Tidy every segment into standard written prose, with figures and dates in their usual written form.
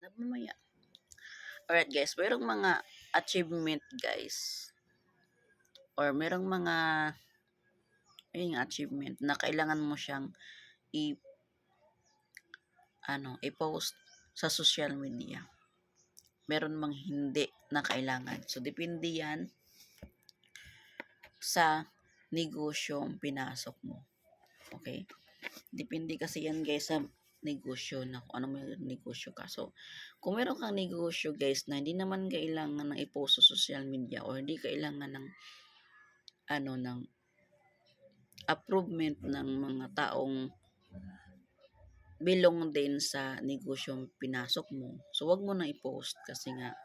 Mamaya. Alright guys, merong mga achievement guys. Or merong mga achievement na kailangan mo siyang i i-post sa social media. Meron mang hindi na kailangan. So depende 'yan sa negosyong pinasok mo. Okay? Depende kasi yan guys sa negosyo na kung ano may negosyo ka. So, kung meron kang negosyo guys na hindi naman kailangan ng i-post sa social media or hindi kailangan ng ng approvement ng mga taong belong din sa negosyong pinasok mo. So, wag mo na i-post kasi nga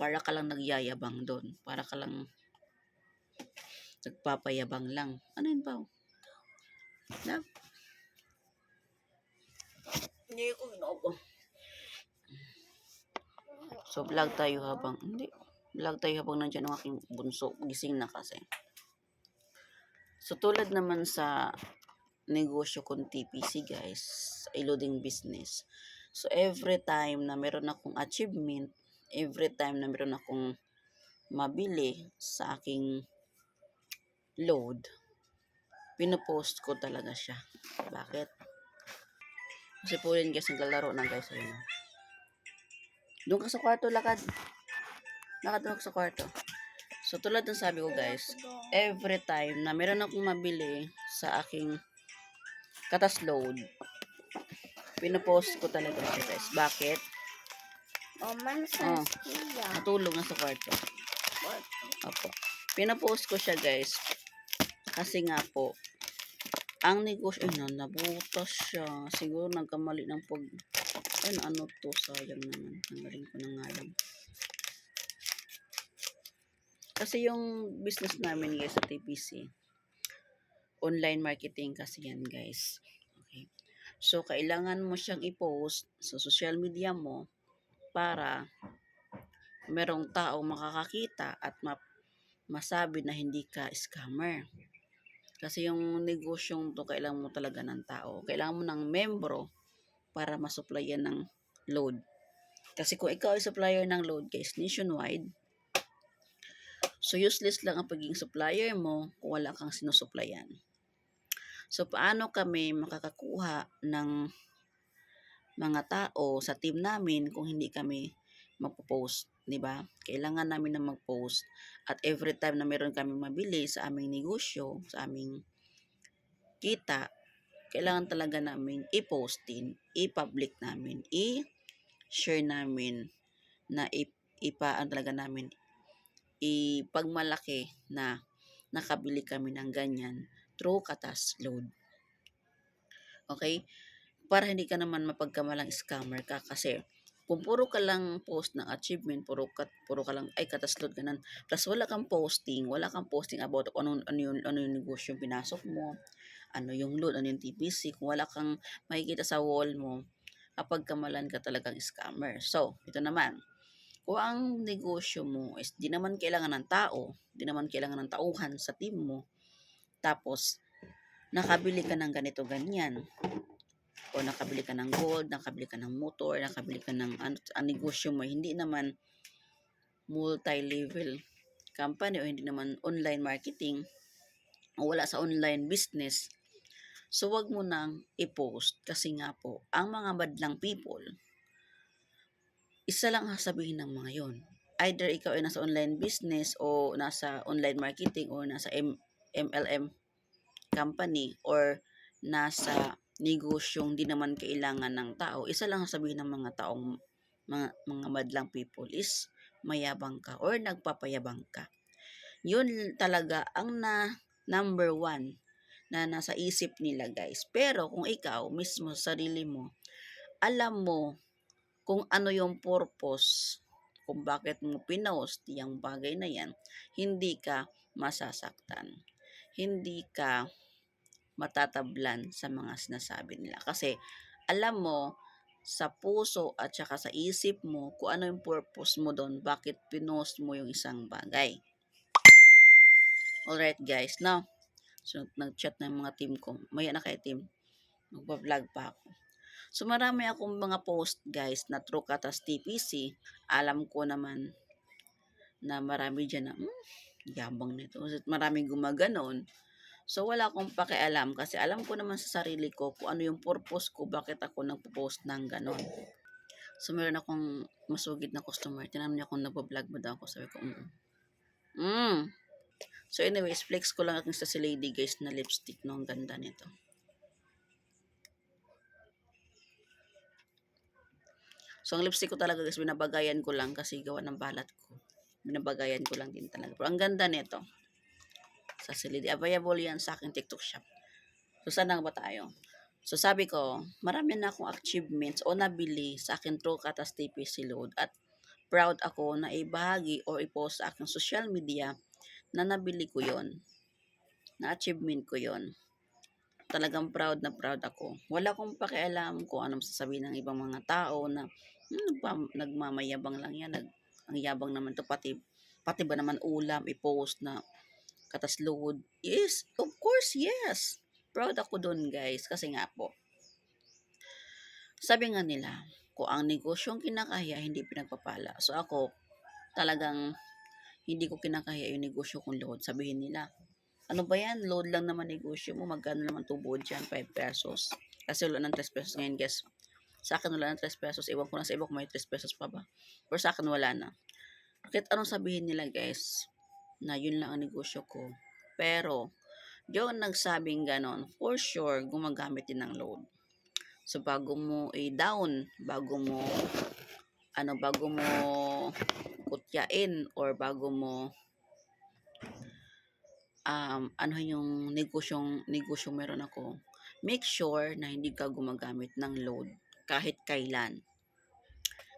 para ka lang nagyayabang doon. Para ka lang nagpapayabang lang. Ano yun pa? Love? Hindi ko ginagawa. So, vlog tayo habang, hindi, vlog tayo habang nandiyan ang aking bunso. Gising na kasi. So, tulad naman sa negosyo kong TPC guys, loading business. So, every time na meron akong achievement, every time na meron akong mabili sa aking load, pinopost ko talaga siya. Bakit? Kasi po rin guys, naglalaro na guys. Ayun. Doon ka sa kwarto, lakad. Lakad ka sa kwarto. So, tulad ng sabi ko guys, every time na meron akong mabili sa aking katas load, pinopost ko talaga siya guys. Bakit? Natulog na sa kwarto. Opo. Pinopost ko siya guys. Kasi nga po, ang negosyo, nabutas siya. Siguro nagkamali ng ano to, sayang naman. Tanggalin ko na nga lang. Kasi yung business namin guys sa TPC, online marketing kasi yan guys. Okay. So, kailangan mo siyang i-post sa social media mo para merong tao makakakita at masabi na hindi ka scammer. Kasi yung negosyong to, kailangan mo talaga ng tao. Kailangan mo ng membro para masupplyan ng load. Kasi kung ikaw ay supplier ng load guys, nationwide, so useless lang ang pagiging supplier mo kung wala kang sinusuplayan. So paano kami makakakuha ng mga tao sa team namin kung hindi kami magpo-post, 'di ba? Kailangan namin na mag-post at every time na meron kami mabili sa aming negosyo, sa aming kita, kailangan talaga namin i-postin, i-public namin, i-share namin na talaga namin ipagmalaki na nakabili kami ng ganyan through katas load. Okay? Para hindi ka naman mapagkamalang scammer ka kasi kung puro ka lang post ng achievement, puro ka lang katas load ganun. Plus wala kang posting about ano yung negosyo yung pinasok mo, ano yung load, ano yung TPC. Kung wala kang makikita sa wall mo, kapagkamalan ka talagang scammer. So, ito naman. Kung ang negosyo mo is di naman kailangan ng tao, di naman kailangan ng tauhan sa team mo, tapos nakabili ka ng ganito ganyan, o nakabili ka ng gold, nakabili ka ng motor, nakabili ka ng ang negosyo mo, hindi naman multi-level company o hindi naman online marketing o wala sa online business, so wag mo nang i-post kasi nga po, ang mga madlang people, isa lang sasabihin ng mga yon. Either ikaw ay nasa online business o nasa online marketing o nasa MLM company or nasa negosyong di naman kailangan ng tao, isa lang sasabihin ng mga taong mga madlang people is mayabang ka or nagpapayabang ka. Yun talaga ang number one na nasa isip nila guys. Pero kung ikaw mismo sa sarili mo, alam mo kung ano yung purpose, kung bakit mo pinost yung bagay na yan, hindi ka masasaktan. Hindi ka matatablan sa mga sinasabi nila. Kasi alam mo sa puso at saka sa isip mo kung ano yung purpose mo doon, bakit pinost mo yung isang bagay. Alright guys, now, so nag-chat na yung mga team ko. Maya na kay team, magpa-vlog pa ako. So, marami akong mga post guys na True Katas TPC. Alam ko naman na marami diyan na, yabang nito. Maraming gumaganon. So, wala akong pakialam kasi alam ko naman sa sarili ko kung ano yung purpose ko, bakit ako nagpo-post ng ganon. So, meron akong masugid na customer. Tinanong niya kung nagbablog ba daw ako. Sabi ko, So, anyways, flex ko lang aking sa si Lady guys na lipstick. No? Ang ganda nito. So, ang lipstick ko talaga guys, binabagayan ko lang kasi gawa ng balat ko. Binabagayan ko lang din talaga. Pero ang ganda nito. Sa si Lady. Available yan sa aking TikTok shop. So, saan na ba tayo? So, sabi ko, marami na akong achievements o nabili sa aking True Katas TPC load at proud ako na ibahagi o i-post sa aking social media na nabili ko yon, na achievement ko yon. Talagang proud na proud ako. Wala akong pakialam kung anong sasabihin ng ibang mga tao na nagmamayabang lang yan, ang yabang naman to, pati ba naman ulam i-post na katas load. Yes, of course, yes. Proud ako dun guys kasi nga po, sabi nga nila, kung ang negosyong kinakaya, hindi pinagpapala. So ako, talagang hindi ko kinakaya yung negosyo kong load. Sabihin nila, ano ba yan? Load lang naman negosyo mo. Magkano naman tubo dyan? 5 pesos. Kasi wala ng 3 pesos ngayon, guys. Sa akin wala ng 3 pesos. Iwan ko na sa iba kung may 3 pesos pa ba. Pero sa akin wala na. Kahit anong sabihin nila, guys, na yun lang ang negosyo ko. Pero, yung nagsabing ganon, for sure, gumagamit din ng load. So, bago mo i-down, bago mo kutyain, or bago mo, ano yung negosyo meron ako, make sure na hindi ka gumagamit ng load kahit kailan.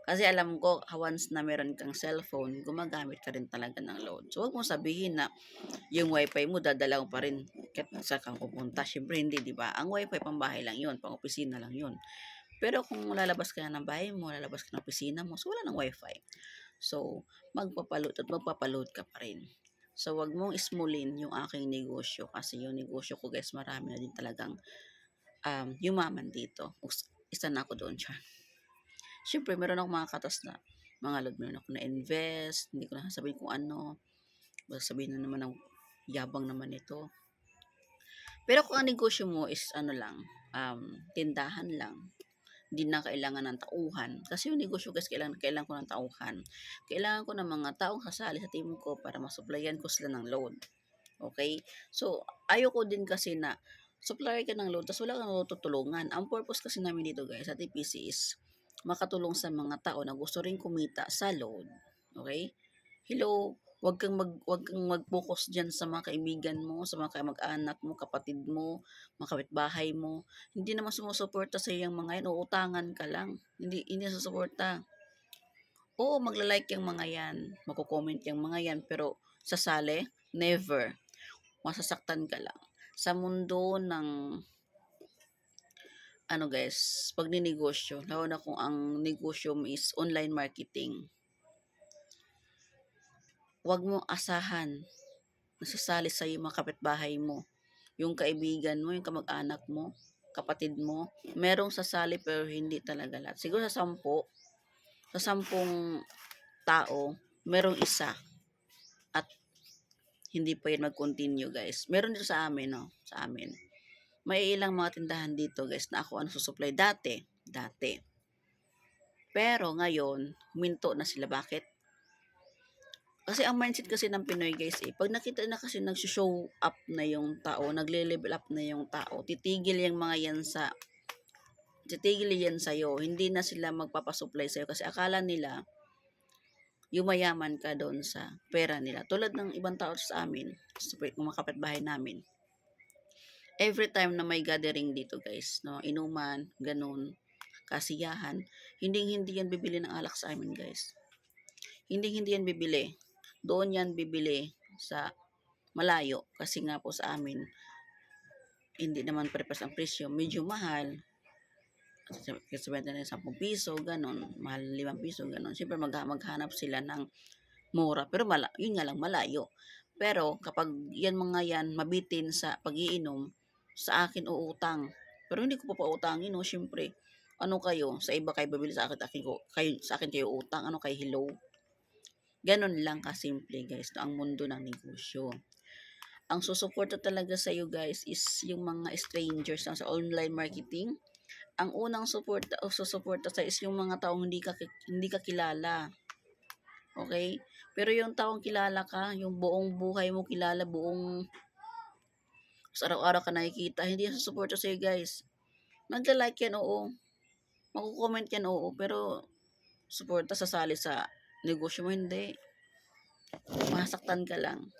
Kasi alam ko, once na meron kang cellphone, gumagamit ka rin talaga ng load. So, huwag mong sabihin na yung wifi mo, dadala mo pa rin kahit sa kang pupunta. Siyempre, hindi, di ba? Ang wifi, pang bahay lang yun, pang opisina lang yun. Pero kung lalabas ka na ng bahay mo, lalabas ka ng opisina mo, so wala ng wifi. So, magpapaload ka pa rin. So, wag mong ismulin yung aking negosyo kasi yung negosyo ko guys, marami na din talagang yumaman dito. Isa na ako doon siya. Siyempre, meron akong mga katas na mga load, meron ako na-invest, hindi ko na sasabihin kung ano. Sabihin na naman ng yabang naman ito. Pero kung ang negosyo mo is tindahan lang, hindi na kailangan ng tauhan. Kasi yung negosyo guys, kailangan ko ng tauhan. Kailangan ko ng mga taong kasali sa team ko para masuplayan ko sila ng load. Okay? So, ayoko din kasi na supplier ka ng load tapos wala kang tutulungan. Ang purpose kasi namin dito guys sa TPC is makatulong sa mga tao na gusto rin kumita sa load. Okay? Hello, wag kang mag-focus diyan sa mga kaibigan mo, sa mga kamag-anak mo, kapatid mo, mga kapitbahay mo. Hindi naman sumusuporta sa iyang mga yan, uutangan ka lang. Hindi susuporta. Oo, magla-like yung mga yan, magko-comment yung mga yan, pero sasali, never. Masasaktan ka lang. Sa mundo ng guys, pag ninegosyo, lalo na kung ang negosyo mo is online marketing, wag mo asahan nasasali sa yung mga kapitbahay mo, yung kaibigan mo, yung kamag-anak mo, kapatid mo. Merong sasali pero hindi talaga lahat. Siguro sa 10 tao, merong isa at hindi pa yun mag-continue guys. Meron dito sa amin, no? Sa amin. May ilang mga tindahan dito guys na ako susupply dati. Pero ngayon, huminto na sila. Bakit? Kasi ang mindset kasi ng Pinoy guys pag nakita na kasi nag-show up na yung tao, nagle-level up na yung tao, titigil yan sa'yo. Hindi na sila magpapasupply sa'yo kasi akala nila yumayaman ka doon sa pera nila. Tulad ng ibang tao sa amin, sa mga kapitbahay namin. Every time na may gathering dito guys, no, inuman, ganun, kasiyahan, hindi yan bibili ng alak sa amin guys. Hindi yan bibili. Doon yan bibili sa malayo kasi nga po sa amin hindi naman prepas ang presyo, medyo mahal. Kasi benta na 10 piso, ganun, mahal 5 piso, ganun. Siyempre maghanap sila ng mura, pero yun nga lang malayo. Pero kapag yan mga yan mabitin sa pag-iinom, sa akin uutang. Pero hindi ko pa pautangin, no, siyempre. Ano kayo, sa iba kayo bibili, sa akin kayo utang, ano kayo, hello? Gano'n lang kasimple guys, ang mundo ng negosyo. Ang susuporta talaga sa iyo guys is yung mga strangers lang sa online marketing. Ang unang suporta o susuporta sa is yung mga taong hindi ka kilala. Okay? Pero yung taong kilala ka, yung buong buhay mo kilala, araw-araw ka nakikita, hindi yan susuporta sa iyo guys. Magla-like yan, oo. Magko-comment yan, oo. Pero suporta sasali sa negosyo mo, hindi. Masaktan ka lang.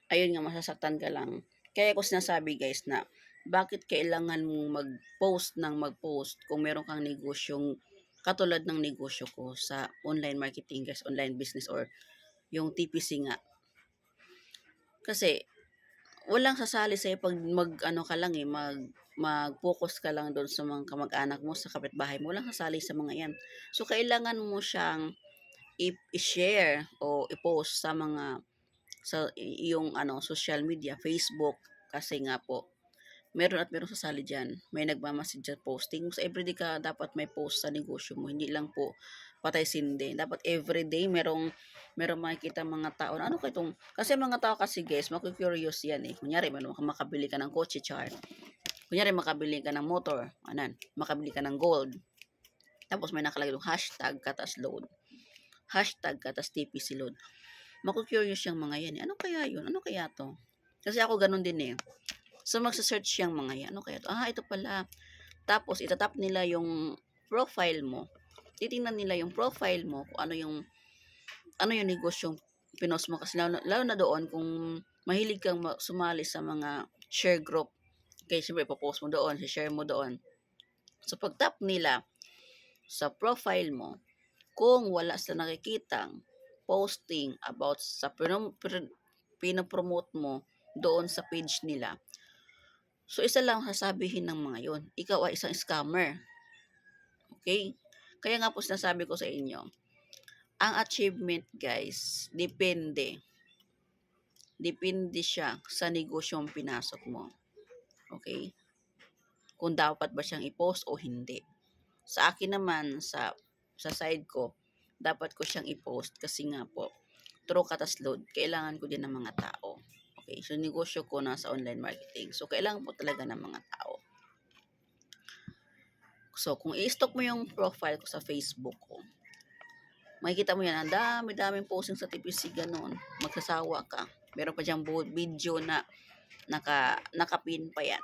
Ayun nga, masasaktan ka lang. Kaya ko sinasabi guys na bakit kailangan mong mag-post kung meron kang negosyong katulad ng negosyo ko sa online marketing guys, online business or yung TPC nga. Kasi walang sasali sa'yo pag mag-ano ka lang mag-focus ka lang doon sa mga kamag-anak mo, sa kapitbahay mo. Walang sasali sa mga yan. So, kailangan mo siyang i-share o i-post sa iyong social media, Facebook, kasi nga po meron sasali diyan. May nagma-message sa posting. So everyday ka dapat may post sa negosyo mo, hindi lang po patay sindi. Dapat everyday merong makikita mga tao na ano kaya kasi mga tao kasi guys, maku-curious yan eh. Kunyari, makabili ka ng kotse, char. Kunyari, makabili ka ng motor, makabili ka ng gold. Tapos may nakalagay yung hashtag katas load. Hashtag katas TPC load. Maku-curious yung mga yan eh. Ano kaya yun? Ano kaya to? Kasi ako ganun din eh. So, magsa-search yung mga yan. Ano kaya to? Ito pala. Tapos, itatap nila yung profile mo. Titingnan nila yung profile mo kung ano yung negosyong pinost mo. Kasi lalo na doon, kung mahilig kang sumali sa mga share group, okay, siyempre, ipopost mo doon, share mo doon. So, pag tap nila sa profile mo, kung wala sa nakikitang posting about sa pinopromote mo doon sa page nila, so isa lang sasabihin ng mga yon, ikaw ay isang scammer. Okay? Kaya nga po sinasabi ko sa inyo, ang achievement guys, depende siya sa negosyong pinasok mo. Okay? Kung dapat ba siyang i-post o hindi. Sa akin naman, sa side ko, dapat ko siyang i-post kasi nga po, through katas load, kailangan ko din ng mga tao. Okay, so negosyo ko nasa online marketing. So, kailangan po talaga ng mga tao. So, kung i-stock mo yung profile ko sa Facebook ko, makikita mo yan, ang dami-daming posting sa TPC, ganun. Magsasawa ka. Meron pa diyang video na nakapin pa yan.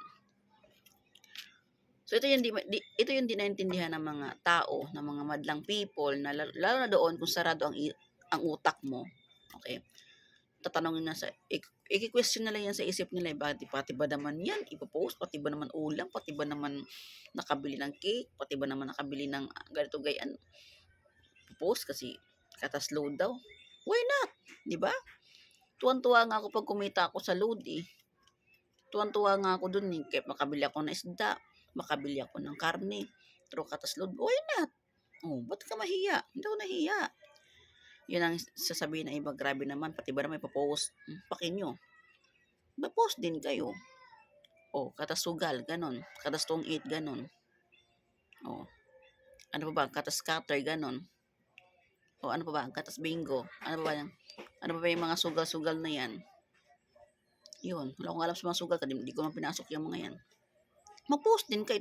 So, ito yung di naintindihan ng mga tao, ng mga madlang people, na lalo na doon kung sarado ang utak mo. Okay? Tatanungin na i-question nila yan sa isip nila, pati ba naman yan ipopost, pati ba naman ulam, pati ba naman nakabili ng cake, pati ba naman nakabili ng ganito gayan, post kasi katas load daw. Why not? Di ba? Tuwan-tuwa nga ako pag kumita ako sa load eh. Tuwan-tuwa nga ako dun eh, kaya makabili ako ng isda, makabili ako ng karne, pero katas load, why not? Oh, ba't ka mahiya? Hindi ako nahiya. Yun ang sasabihin ng iba, grabe naman, pati ba naman ipopost? Pakin nyo. Ba-post din kayo. O, katas sugal, ganon. Katas tong 8, ganon. O, ano pa ba? Katas scatter, ganon. O, ano pa ba? Katas bingo. Ano pa ba yan? Ano pa ba yung mga sugal-sugal na yan? Yun. Wala akong alam sa mga sugal, kasi hindi ko man pinasok yung mga yan. Mag-post din kayo.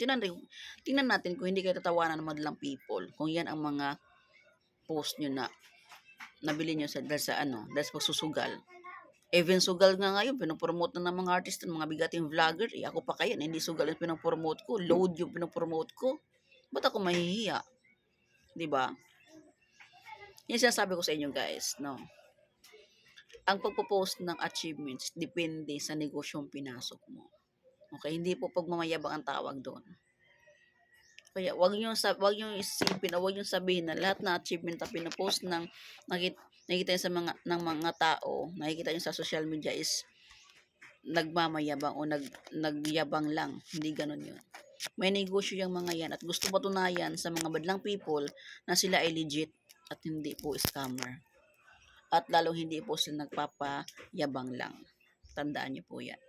Tingnan natin kung hindi kayo tatawanan ng madlang people. Kung yan ang mga post nyo na nabili nyo dahil sa pagsusugal. Even sugal nga ngayon, pinopromote na ng mga artist, ng mga bigating vlogger. Ako pa kaya, hindi sugal yung pinopromote ko. Load yung pinopromote ko. Ba't ako mahihiya? Diba? Yan sinasabi ko sa inyo guys, no? Ang pagpo-post ng achievements, depende sa negosyong pinasok mo. Okay? Hindi po pagmamayabang ang tawag doon. Kaya wag niyo isipin o wag niyo sabihin na lahat ng achievement na pinopost nakikita sa mga tao, nakikita niyo sa social media is nagmamayabang o nagyabang lang. Hindi ganoon 'yun. May negosyo yung mga yan at gusto patunayan sa mga badlang people na sila ay legit at hindi po scammer. At lalong hindi po sila nagpapayabang lang. Tandaan niyo po yan.